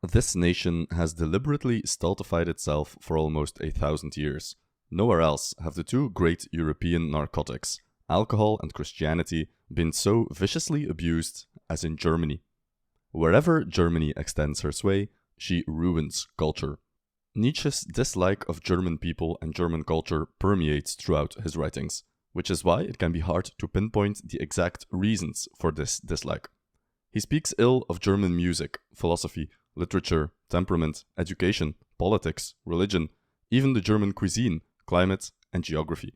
This nation has deliberately stultified itself for almost 1,000 years. Nowhere else have the two great European narcotics, alcohol and Christianity, been so viciously abused as in Germany. Wherever Germany extends her sway, she ruins culture. Nietzsche's dislike of German people and German culture permeates throughout his writings, which is why it can be hard to pinpoint the exact reasons for this dislike. He speaks ill of German music, philosophy, literature, temperament, education, politics, religion, even the German cuisine, climate, and geography.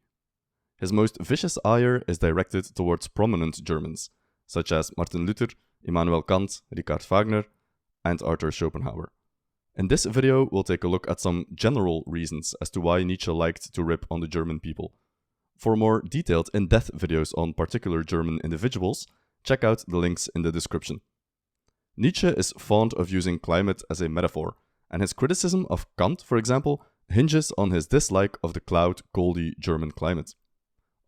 His most vicious ire is directed towards prominent Germans, such as Martin Luther, Immanuel Kant, Richard Wagner, and Arthur Schopenhauer. In this video, we'll take a look at some general reasons as to why Nietzsche liked to rip on the German people. For more detailed, in-depth videos on particular German individuals, check out the links in the description. Nietzsche is fond of using climate as a metaphor, and his criticism of Kant, for example, hinges on his dislike of the cloud, coldy German climate.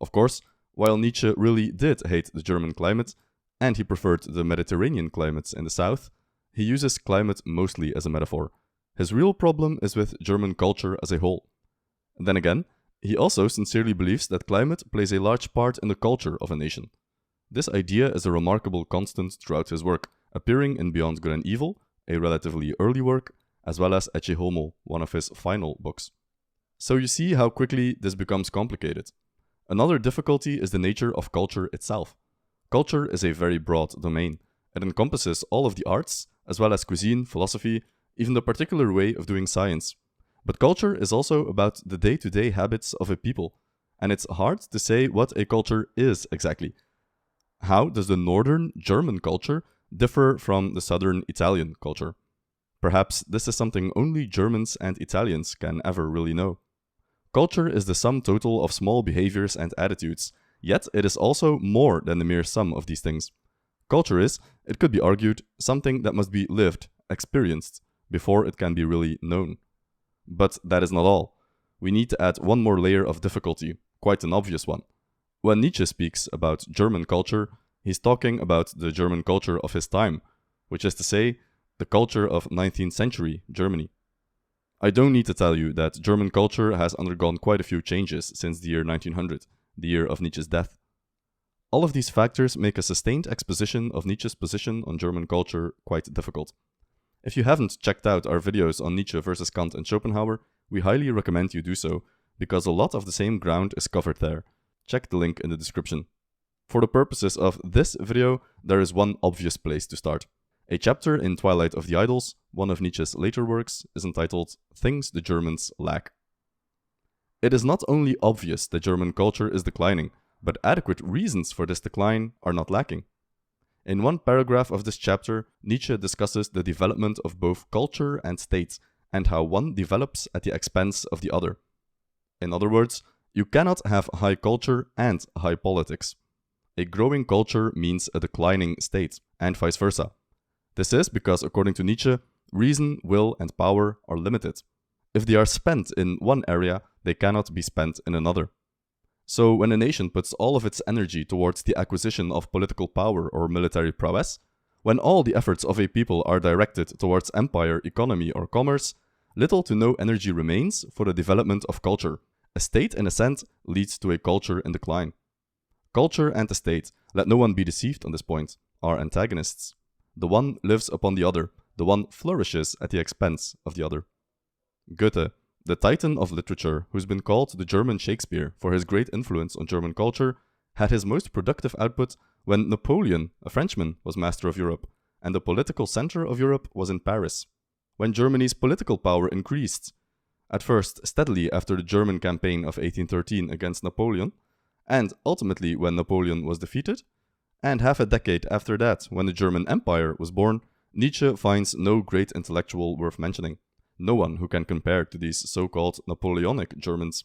Of course, while Nietzsche really did hate the German climate, and he preferred the Mediterranean climates in the south, he uses climate mostly as a metaphor. His real problem is with German culture as a whole. Then again, he also sincerely believes that climate plays a large part in the culture of a nation. This idea is a remarkable constant throughout his work, appearing in Beyond Good and Evil, a relatively early work, as well as Ecce Homo, one of his final books. So you see how quickly this becomes complicated. Another difficulty is the nature of culture itself. Culture is a very broad domain. It encompasses all of the arts, as well as cuisine, philosophy, even the particular way of doing science. But culture is also about the day-to-day habits of a people, and it's hard to say what a culture is exactly. How does the northern German culture differ from the southern Italian culture? Perhaps this is something only Germans and Italians can ever really know. Culture is the sum total of small behaviors and attitudes, yet it is also more than the mere sum of these things. Culture is, it could be argued, something that must be lived, experienced, before it can be really known. But that is not all. We need to add one more layer of difficulty, quite an obvious one. When Nietzsche speaks about German culture, he's talking about the German culture of his time, which is to say, the culture of 19th century Germany. I don't need to tell you that German culture has undergone quite a few changes since the year 1900, the year of Nietzsche's death. All of these factors make a sustained exposition of Nietzsche's position on German culture quite difficult. If you haven't checked out our videos on Nietzsche versus Kant and Schopenhauer, we highly recommend you do so, because a lot of the same ground is covered there. Check the link in the description. For the purposes of this video, there is one obvious place to start. A chapter in Twilight of the Idols, one of Nietzsche's later works, is entitled Things the Germans Lack. It is not only obvious that German culture is declining, but adequate reasons for this decline are not lacking. In one paragraph of this chapter, Nietzsche discusses the development of both culture and state, and how one develops at the expense of the other. In other words, you cannot have high culture and high politics. A growing culture means a declining state, and vice versa. This is because, according to Nietzsche, reason, will, and power are limited. If they are spent in one area, they cannot be spent in another. So when a nation puts all of its energy towards the acquisition of political power or military prowess, when all the efforts of a people are directed towards empire, economy, or commerce, little to no energy remains for the development of culture. A state in ascent leads to a culture in decline. Culture and the state, let no one be deceived on this point, are antagonists. The one lives upon the other, the one flourishes at the expense of the other. Goethe, the titan of literature, who's been called the German Shakespeare for his great influence on German culture, had his most productive output when Napoleon, a Frenchman, was master of Europe, and the political center of Europe was in Paris. When Germany's political power increased, at first steadily after the German campaign of 1813 against Napoleon, and ultimately when Napoleon was defeated, and half a decade after that when the German Empire was born, Nietzsche finds no great intellectual worth mentioning. No one who can compare to these so-called Napoleonic Germans.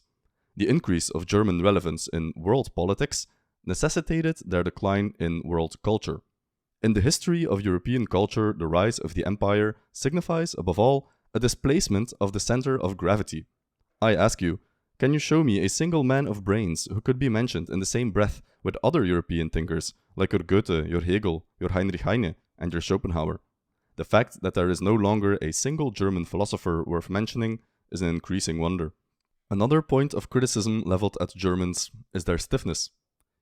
The increase of German relevance in world politics necessitated their decline in world culture. In the history of European culture, the rise of the empire signifies, above all, a displacement of the center of gravity. I ask you, can you show me a single man of brains who could be mentioned in the same breath with other European thinkers, like your Goethe, your Hegel, your Heinrich Heine, and your Schopenhauer? The fact that there is no longer a single German philosopher worth mentioning is an increasing wonder. Another point of criticism leveled at Germans is their stiffness.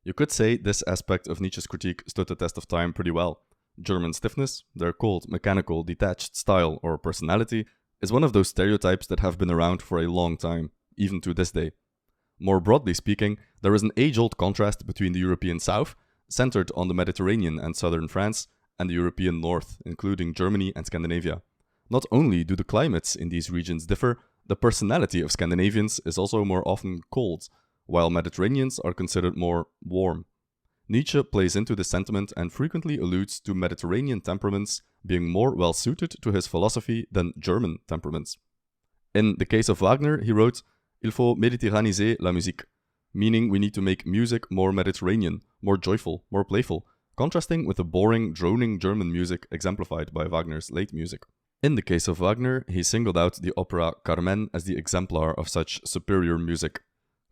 You could say this aspect of Nietzsche's critique stood the test of time pretty well. German stiffness, their cold, mechanical, detached style or personality, is one of those stereotypes that have been around for a long time, even to this day. More broadly speaking, there is an age-old contrast between the European South, centered on the Mediterranean and southern France, and the European North, including Germany and Scandinavia. Not only do the climates in these regions differ, the personality of Scandinavians is also more often cold, while Mediterraneans are considered more warm. Nietzsche plays into this sentiment and frequently alludes to Mediterranean temperaments being more well-suited to his philosophy than German temperaments. In the case of Wagner, he wrote, "Il faut méditerraniser la musique," meaning we need to make music more Mediterranean, more joyful, more playful, contrasting with the boring, droning German music exemplified by Wagner's late music. In the case of Wagner, he singled out the opera Carmen as the exemplar of such superior music.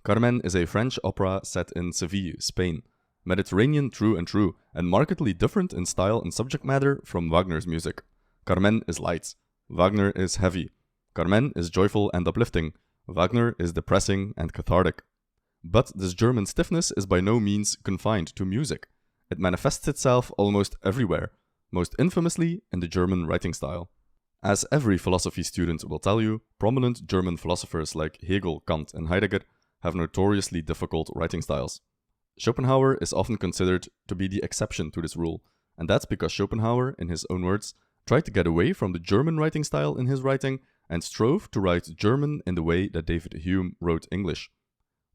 Carmen is a French opera set in Seville, Spain, Mediterranean true and true, and markedly different in style and subject matter from Wagner's music. Carmen is light, Wagner is heavy. Carmen is joyful and uplifting, Wagner is depressing and cathartic. But this German stiffness is by no means confined to music. It manifests itself almost everywhere, most infamously in the German writing style. As every philosophy student will tell you, prominent German philosophers like Hegel, Kant, and Heidegger have notoriously difficult writing styles. Schopenhauer is often considered to be the exception to this rule, and that's because Schopenhauer, in his own words, tried to get away from the German writing style in his writing and strove to write German in the way that David Hume wrote English.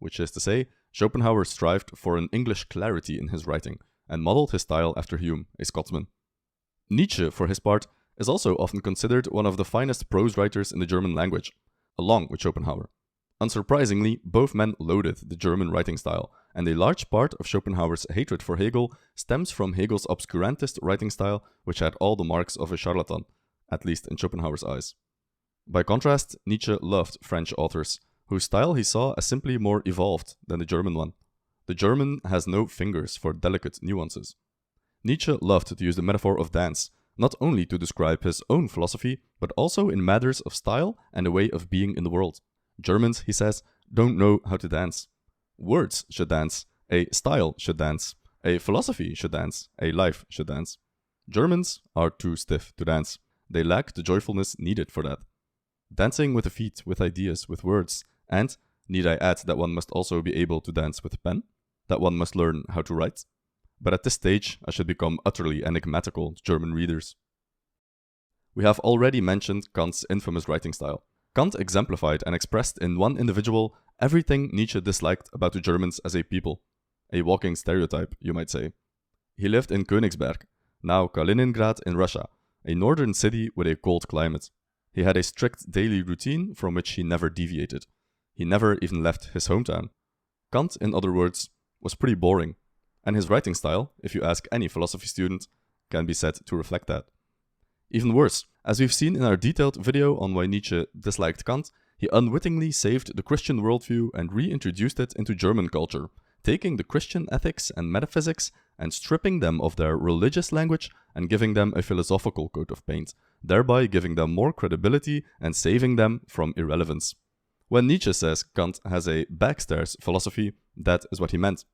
Which is to say, Schopenhauer strived for an English clarity in his writing and modeled his style after Hume, a Scotsman. Nietzsche, for his part, is also often considered one of the finest prose writers in the German language, along with Schopenhauer. Unsurprisingly, both men loathed the German writing style, and a large part of Schopenhauer's hatred for Hegel stems from Hegel's obscurantist writing style, which had all the marks of a charlatan, at least in Schopenhauer's eyes. By contrast, Nietzsche loved French authors, whose style he saw as simply more evolved than the German one. The German has no fingers for delicate nuances. Nietzsche loved to use the metaphor of dance, not only to describe his own philosophy, but also in matters of style and a way of being in the world. Germans, he says, don't know how to dance. Words should dance, a style should dance, a philosophy should dance, a life should dance. Germans are too stiff to dance. They lack the joyfulness needed for that. Dancing with the feet, with ideas, with words, and, need I add that one must also be able to dance with a pen? That one must learn how to write? But at this stage, I should become utterly enigmatical to German readers. We have already mentioned Kant's infamous writing style. Kant exemplified and expressed in one individual everything Nietzsche disliked about the Germans as a people. A walking stereotype, you might say. He lived in Königsberg, now Kaliningrad in Russia, a northern city with a cold climate. He had a strict daily routine from which he never deviated. He never even left his hometown. Kant, in other words, was pretty boring. And his writing style, if you ask any philosophy student, can be said to reflect that. Even worse, as we've seen in our detailed video on why Nietzsche disliked Kant, he unwittingly saved the Christian worldview and reintroduced it into German culture, taking the Christian ethics and metaphysics and stripping them of their religious language and giving them a philosophical coat of paint, thereby giving them more credibility and saving them from irrelevance. When Nietzsche says Kant has a backstairs philosophy, that is what he meant.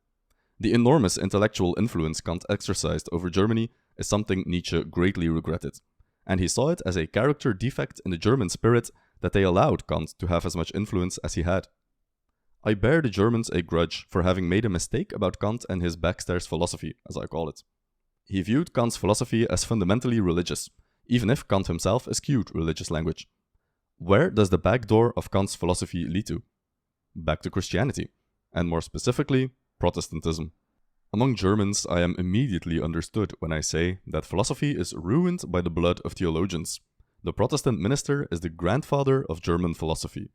The enormous intellectual influence Kant exercised over Germany is something Nietzsche greatly regretted, and he saw it as a character defect in the German spirit that they allowed Kant to have as much influence as he had. I bear the Germans a grudge for having made a mistake about Kant and his backstairs philosophy, as I call it. He viewed Kant's philosophy as fundamentally religious, even if Kant himself eschewed religious language. Where does the back door of Kant's philosophy lead to? Back to Christianity, and more specifically, Protestantism. Among Germans, I am immediately understood when I say that philosophy is ruined by the blood of theologians. The Protestant minister is the grandfather of German philosophy.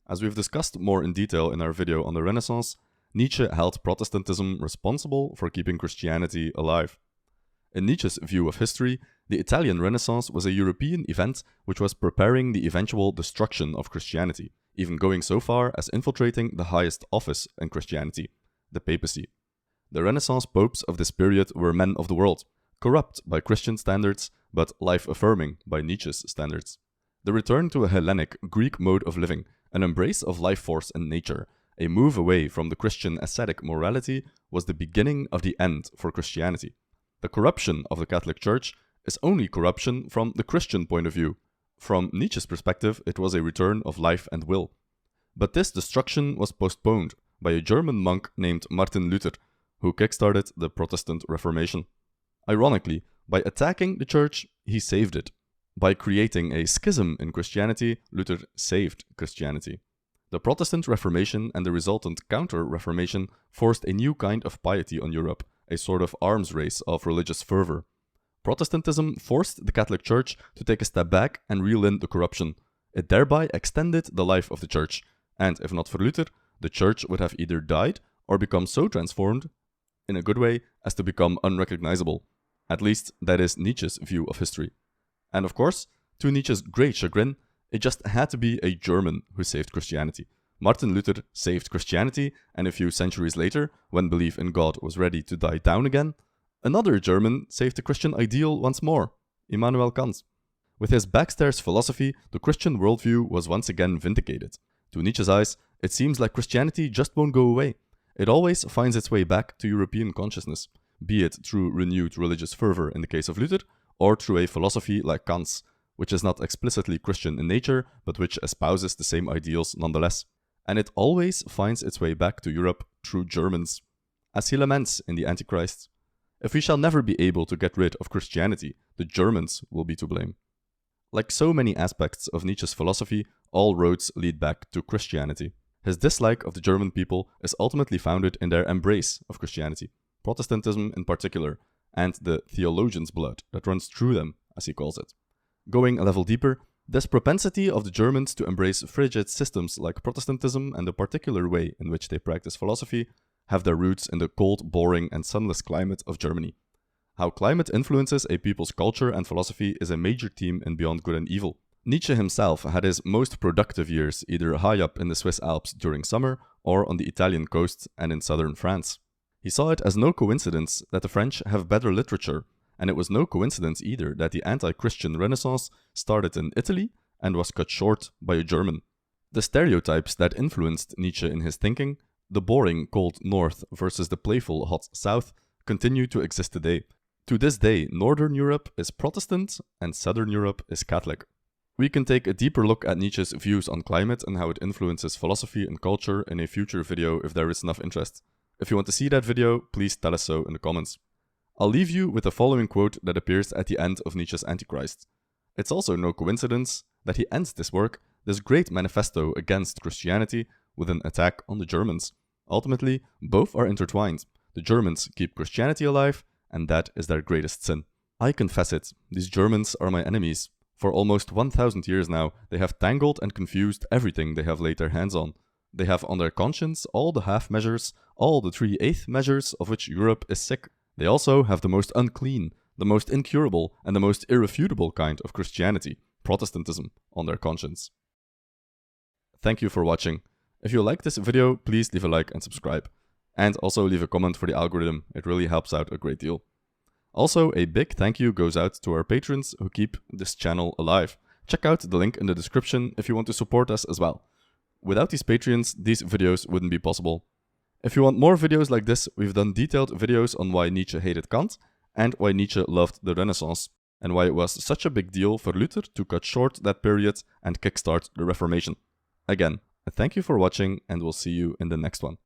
As we've discussed more in detail in our video on the Renaissance, Nietzsche held Protestantism responsible for keeping Christianity alive. In Nietzsche's view of history, the Italian Renaissance was a European event which was preparing the eventual destruction of Christianity, even going so far as infiltrating the highest office in Christianity, the papacy. The Renaissance popes of this period were men of the world, corrupt by Christian standards, but life-affirming by Nietzsche's standards. The return to a Hellenic Greek mode of living, an embrace of life force and nature, a move away from the Christian ascetic morality was the beginning of the end for Christianity. The corruption of the Catholic Church is only corruption from the Christian point of view. From Nietzsche's perspective, it was a return of life and will. But this destruction was postponed by a German monk named Martin Luther, who kickstarted the Protestant Reformation. Ironically, by attacking the church, he saved it. By creating a schism in Christianity, Luther saved Christianity. The Protestant Reformation and the resultant Counter-Reformation forced a new kind of piety on Europe, a sort of arms race of religious fervor. Protestantism forced the Catholic Church to take a step back and reel in the corruption. It thereby extended the life of the Church, and if not for Luther, the Church would have either died or become so transformed, in a good way, as to become unrecognizable. At least, that is Nietzsche's view of history. And of course, to Nietzsche's great chagrin, it just had to be a German who saved Christianity. Martin Luther saved Christianity, and a few centuries later, when belief in God was ready to die down again, another German saved the Christian ideal once more, Immanuel Kant. With his backstairs philosophy, the Christian worldview was once again vindicated. To Nietzsche's eyes, it seems like Christianity just won't go away. It always finds its way back to European consciousness, be it through renewed religious fervor in the case of Luther, or through a philosophy like Kant's, which is not explicitly Christian in nature, but which espouses the same ideals nonetheless. And it always finds its way back to Europe through Germans. As he laments in The Antichrist, "If we shall never be able to get rid of Christianity, the Germans will be to blame." Like so many aspects of Nietzsche's philosophy, all roads lead back to Christianity. His dislike of the German people is ultimately founded in their embrace of Christianity, Protestantism in particular, and the theologian's blood that runs through them, as he calls it. Going a level deeper, this propensity of the Germans to embrace frigid systems like Protestantism and the particular way in which they practice philosophy have their roots in the cold, boring, and sunless climate of Germany. How climate influences a people's culture and philosophy is a major theme in Beyond Good and Evil. Nietzsche himself had his most productive years either high up in the Swiss Alps during summer or on the Italian coast and in southern France. He saw it as no coincidence that the French have better literature, and it was no coincidence either that the anti-Christian Renaissance started in Italy and was cut short by a German. The stereotypes that influenced Nietzsche in his thinking, the boring cold north versus the playful hot south, continue to exist today. To this day, Northern Europe is Protestant and Southern Europe is Catholic. We can take a deeper look at Nietzsche's views on climate and how it influences philosophy and culture in a future video if there is enough interest. If you want to see that video, please tell us so in the comments. I'll leave you with the following quote that appears at the end of Nietzsche's Antichrist. It's also no coincidence that he ends this work, this great manifesto against Christianity, with an attack on the Germans. Ultimately, both are intertwined. The Germans keep Christianity alive, and that is their greatest sin. I confess it, these Germans are my enemies. For almost 1000 years now, they have tangled and confused everything they have laid their hands on. They have on their conscience all the half measures, all the 3/8 measures of which Europe is sick. They also have the most unclean, the most incurable, and the most irrefutable kind of Christianity, Protestantism, on their conscience. Thank you for watching. If you like this video, please leave a like and subscribe. And also leave a comment for the algorithm, it really helps out a great deal. Also, a big thank you goes out to our patrons who keep this channel alive. Check out the link in the description if you want to support us as well. Without these Patreons, these videos wouldn't be possible. If you want more videos like this, we've done detailed videos on why Nietzsche hated Kant, and why Nietzsche loved the Renaissance, and why it was such a big deal for Luther to cut short that period and kickstart the Reformation. Again, thank you for watching, and we'll see you in the next one.